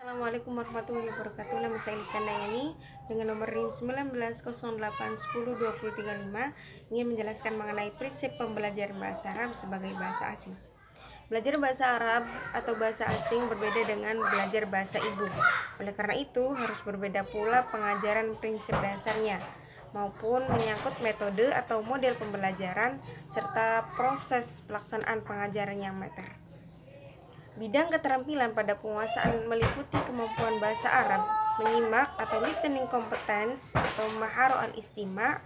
Assalamualaikum warahmatullahi wabarakatuh. Nama saya Lisa Nayani dengan nomor NIM 1908102035 ingin menjelaskan mengenai prinsip pembelajaran bahasa Arab sebagai bahasa asing. Belajar bahasa Arab atau bahasa asing berbeda dengan belajar bahasa ibu. Oleh karena itu, harus berbeda pula pengajaran prinsip dasarnya maupun menyangkut metode atau model pembelajaran serta proses pelaksanaan pengajaran yang mater. Bidang keterampilan pada penguasaan meliputi kemampuan bahasa Arab, menyimak atau listening competence atau maharo al-istima,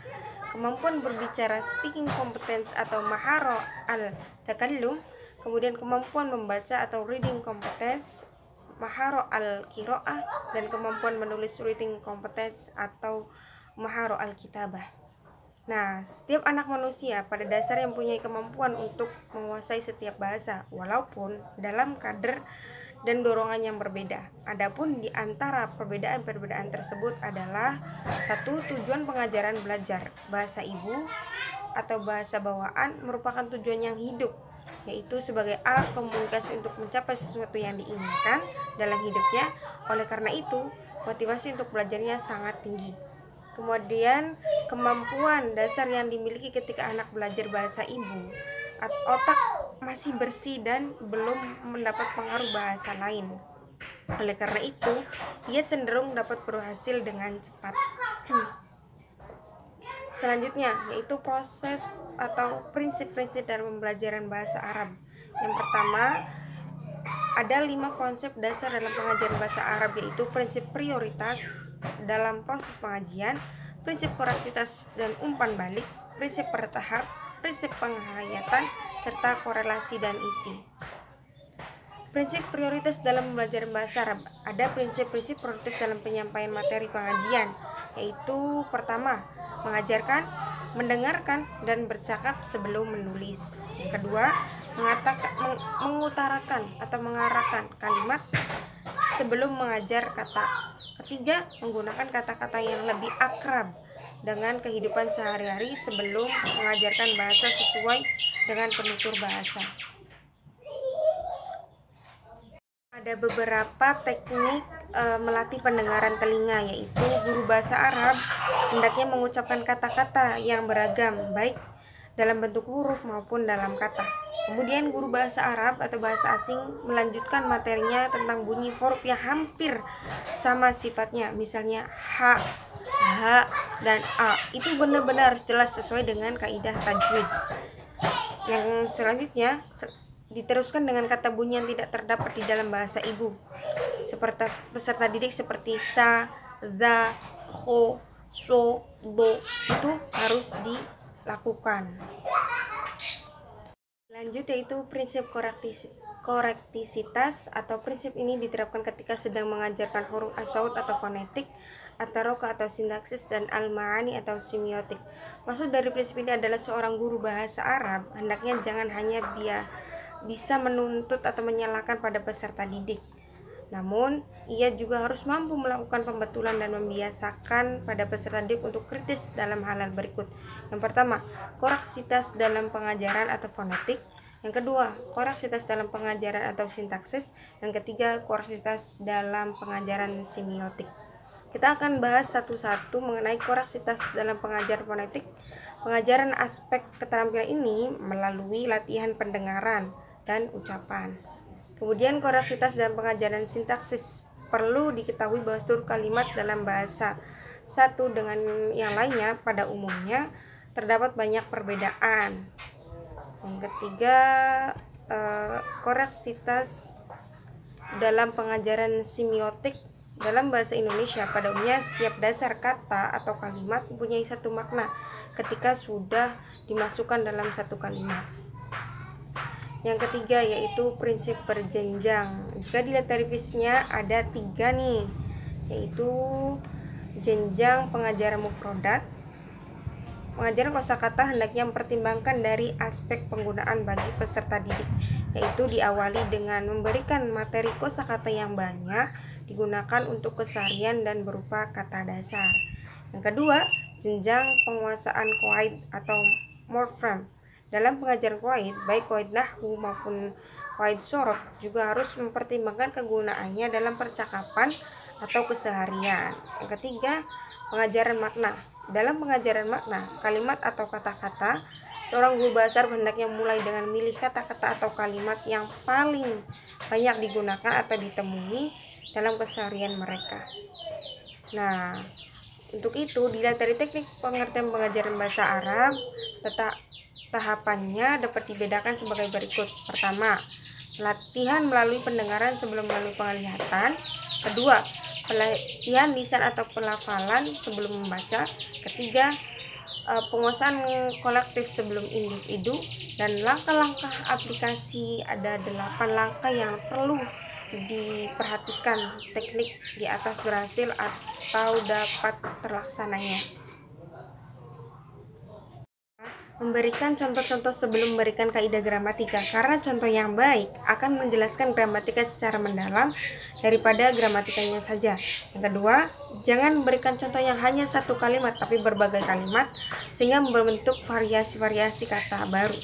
kemampuan berbicara speaking competence atau maharo al-takallum, kemudian kemampuan membaca atau reading competence, maharo al-qiraah, dan kemampuan menulis writing competence atau maharo al-kitabah. Nah, setiap anak manusia pada dasarnya mempunyai kemampuan untuk menguasai setiap bahasa, walaupun dalam kadar dan dorongan yang berbeda. Adapun di antara perbedaan-perbedaan tersebut adalah satu, tujuan pengajaran belajar bahasa ibu atau bahasa bawaan merupakan tujuan yang hidup, yaitu sebagai alat komunikasi untuk mencapai sesuatu yang diinginkan dalam hidupnya. Oleh karena itu, motivasi untuk belajarnya sangat tinggi. Kemudian kemampuan dasar yang dimiliki ketika anak belajar bahasa ibu, otak masih bersih dan belum mendapat pengaruh bahasa lain. Oleh karena itu, ia cenderung dapat berhasil dengan cepat. Selanjutnya, yaitu proses atau prinsip-prinsip dalam pembelajaran bahasa Arab. Yang pertama, ada 5 konsep dasar dalam pengajaran bahasa Arab, yaitu prinsip prioritas dalam proses pengajian, prinsip korektivitas dan umpan balik, prinsip bertahap, prinsip penghayatan, serta korelasi dan isi. Prinsip prioritas dalam pembelajaran bahasa Arab. Ada prinsip-prinsip prioritas dalam penyampaian materi pengajian, yaitu pertama, mengajarkan, mendengarkan, dan bercakap sebelum menulis. Yang kedua, mengutarakan atau mengarahkan kalimat sebelum mengajar kata. Ketiga, menggunakan kata-kata yang lebih akrab dengan kehidupan sehari-hari sebelum mengajarkan bahasa sesuai dengan penutur bahasa. Ada beberapa teknik melatih pendengaran telinga, yaitu guru bahasa Arab hendaknya mengucapkan kata-kata yang beragam, baik dalam bentuk huruf maupun dalam kata. Kemudian guru bahasa Arab atau bahasa asing melanjutkan materinya tentang bunyi huruf yang hampir sama sifatnya, misalnya h, dan a. Itu benar-benar jelas sesuai dengan kaidah tajwid. Yang selanjutnya diteruskan dengan kata bunyi yang tidak terdapat di dalam bahasa ibu. Seperti peserta didik seperti sa, za, kho, so, do, itu harus dilakukan. Lanjut, yaitu prinsip korektisitas atau prinsip ini diterapkan ketika sedang mengajarkan huruf as-saut atau fonetik, at-taroka atau sintaksis, dan al-ma'ani atau semiotik. Maksud dari prinsip ini adalah seorang guru bahasa Arab hendaknya jangan hanya bisa menuntut atau menyalahkan pada peserta didik, namun ia juga harus mampu melakukan pembetulan dan membiasakan pada peserta didik untuk kritis dalam hal berikut. Yang pertama, koreksitas dalam pengajaran atau fonetik. Yang kedua, koreksitas dalam pengajaran atau sintaksis. Yang ketiga, koreksitas dalam pengajaran semiotik. Kita akan bahas satu-satu mengenai koreksitas dalam pengajaran fonetik. Pengajaran aspek keterampilan ini melalui latihan pendengaran dan ucapan. Kemudian koreksitas dalam pengajaran sintaksis. Perlu diketahui bahwa struktur kalimat dalam bahasa satu dengan yang lainnya pada umumnya terdapat banyak perbedaan. Yang ketiga, koreksitas dalam pengajaran semiotik. Dalam bahasa Indonesia pada umumnya setiap dasar kata atau kalimat mempunyai satu makna ketika sudah dimasukkan dalam satu kalimat. Yang ketiga, yaitu prinsip berjenjang. Jika dilihat dari fisiknya ada 3 nih, yaitu jenjang pengajaran mufrodat. Pengajaran kosakata hendaknya mempertimbangkan dari aspek penggunaan bagi peserta didik, yaitu diawali dengan memberikan materi kosakata yang banyak digunakan untuk keseharian dan berupa kata dasar. Yang kedua, jenjang penguasaan qawaid atau morfem. Dalam pengajaran qawaid, baik qawaid nahwu maupun Qawaid shorof juga harus mempertimbangkan kegunaannya dalam percakapan atau keseharian. Yang ketiga, pengajaran makna. Dalam pengajaran makna, kalimat atau kata-kata, seorang guru bahasa Arab hendaknya mulai dengan milih kata-kata atau kalimat yang paling banyak digunakan atau ditemui dalam keseharian mereka. Nah, untuk itu dilihat dari teknik pengertian pengajaran bahasa Arab, tahapannya dapat dibedakan sebagai berikut. Pertama, pelatihan melalui pendengaran sebelum melalui penglihatan. Kedua, pelatihan lisan atau pelafalan sebelum membaca. Ketiga, penguasaan kolektif sebelum individu. Dan langkah-langkah aplikasi, ada 8 langkah yang perlu diperhatikan teknik di atas berhasil atau dapat terlaksananya. Memberikan contoh-contoh sebelum memberikan kaidah gramatika, karena contoh yang baik akan menjelaskan gramatika secara mendalam daripada gramatikanya saja. Yang kedua, jangan memberikan contoh yang hanya satu kalimat tapi berbagai kalimat sehingga membentuk variasi-variasi kata baru.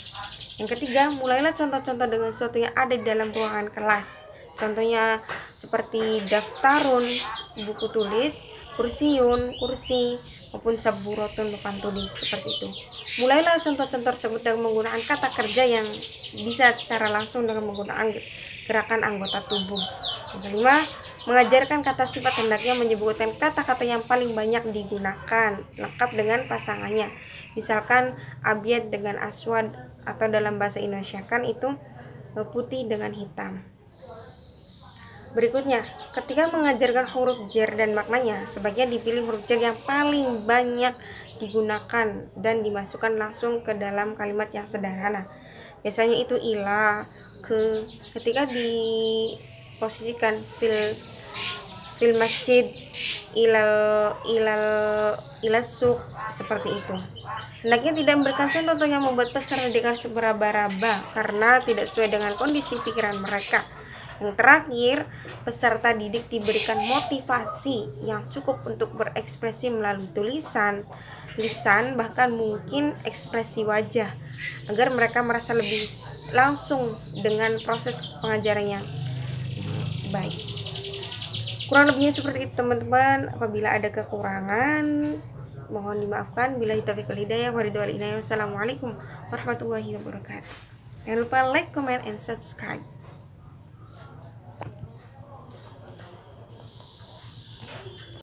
Yang ketiga, mulailah contoh-contoh dengan sesuatu yang ada di dalam ruangan kelas. Contohnya seperti daftarun, buku tulis, kursiun, kursi, maupun saburotun, papan tulis, seperti itu. Mulailah contoh-contoh tersebut dengan menggunakan kata kerja yang bisa secara langsung dengan menggunakan gerakan anggota tubuh. Yang kelima, mengajarkan kata sifat hendaknya menyebutkan kata-kata yang paling banyak digunakan, lengkap dengan pasangannya. Misalkan abyad dengan aswad, atau dalam bahasa Indonesia kan itu putih dengan hitam. Berikutnya, ketika mengajarkan huruf jar dan maknanya, sebaiknya dipilih huruf jar yang paling banyak digunakan dan dimasukkan langsung ke dalam kalimat yang sederhana. Biasanya itu ila, ke, ketika diposisikan fil masjid, ilal suk, seperti itu. Hendaknya tidak memberikan contoh yang membuat peserta dengan beraba-raba karena tidak sesuai dengan kondisi pikiran mereka. Yang terakhir, peserta didik diberikan motivasi yang cukup untuk berekspresi melalui tulisan, lisan, bahkan mungkin ekspresi wajah, agar mereka merasa lebih langsung dengan proses pengajaran yang baik. Kurang lebihnya seperti itu teman-teman. Apabila ada kekurangan, mohon dimaafkan. Billahi taufiq wal hidayah. Wassalamualaikum warahmatullahi wabarakatuh. Jangan lupa like, comment, and subscribe.